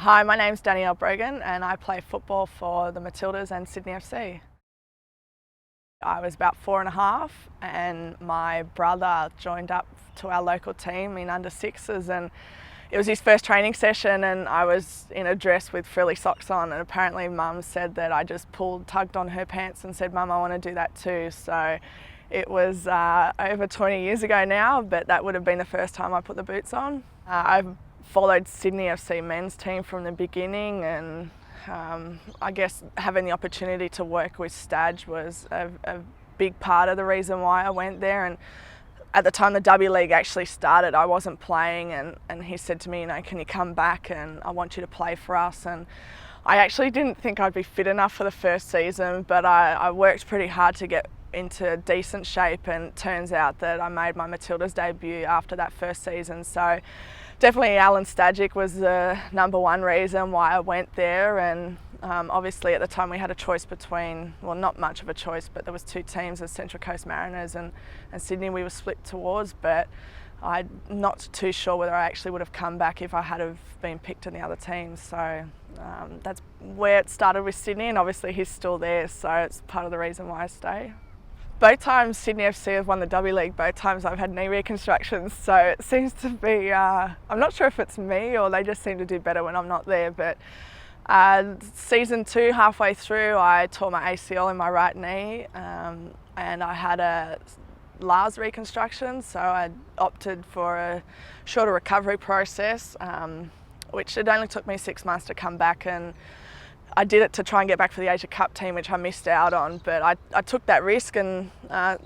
Hi, my name's Danielle Brogan and I play football for the Matildas and Sydney FC. I was about 4.5 and my brother joined up to our local team in under sixes, and it was his first training session and I was in a dress with frilly socks on, and apparently Mum said that I just tugged on her pants and said, "Mum, I want to do that too." So it was over 20 years ago now, but that would have been the first time I put the boots on. I've followed Sydney FC men's team from the beginning, and I guess having the opportunity to work with Stadge was a big part of the reason why I went there. And at the time the W League actually started, I wasn't playing, and he said to me, can you come back and I want you to play for us. And I actually didn't think I'd be fit enough for the first season, but I worked pretty hard to get into decent shape, and it turns out that I made my Matildas debut after that first season. So definitely Alan Stadgic was the number one reason why I went there. And obviously at the time we had a choice between, well, not much of a choice, but there was two teams, the Central Coast Mariners and Sydney we were split towards, but I'm not too sure whether I actually would have come back if I had have been picked in the other teams. So that's where it started with Sydney, and obviously he's still there, so it's part of the reason why I stay. Both times Sydney FC have won the W League, both times I've had knee reconstructions, so it seems to be, I'm not sure if it's me or they just seem to do better when I'm not there, but season 2, halfway through, I tore my ACL in my right knee, and I had a Lars reconstruction, so I opted for a shorter recovery process, which it only took me 6 months to come back, and I did it to try and get back for the Asia Cup team, which I missed out on, but I took that risk, and I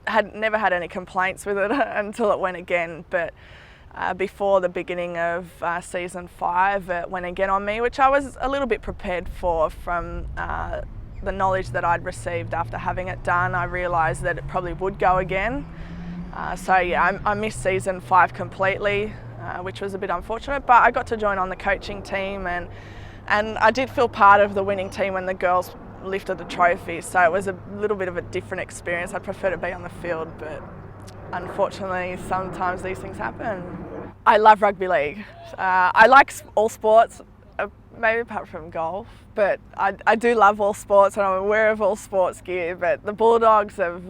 had never had any complaints with it until it went again. But before the beginning of season 5, it went again on me, which I was a little bit prepared for from the knowledge that I'd received after having it done. I realised that it probably would go again. So yeah, I missed season 5 completely, which was a bit unfortunate, but I got to join on the coaching team, and I did feel part of the winning team when the girls lifted the trophy, so it was a little bit of a different experience. I'd prefer to be on the field, but unfortunately sometimes these things happen. I love rugby league. I like all sports, maybe apart from golf, but I do love all sports, and I'm aware of all sports gear, but the Bulldogs have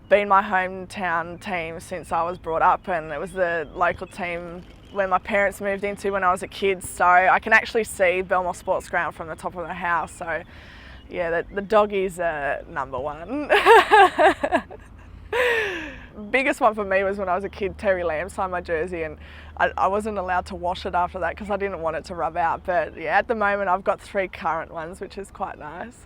been my hometown team since I was brought up, and it was the local team when my parents moved into when I was a kid, so I can actually see Belmore Sports Ground from the top of the house. So yeah, the doggies are number one. Biggest one for me was when I was a kid, Terry Lamb signed my jersey, and I wasn't allowed to wash it after that because I didn't want it to rub out. But yeah, at the moment I've got 3 current ones, which is quite nice.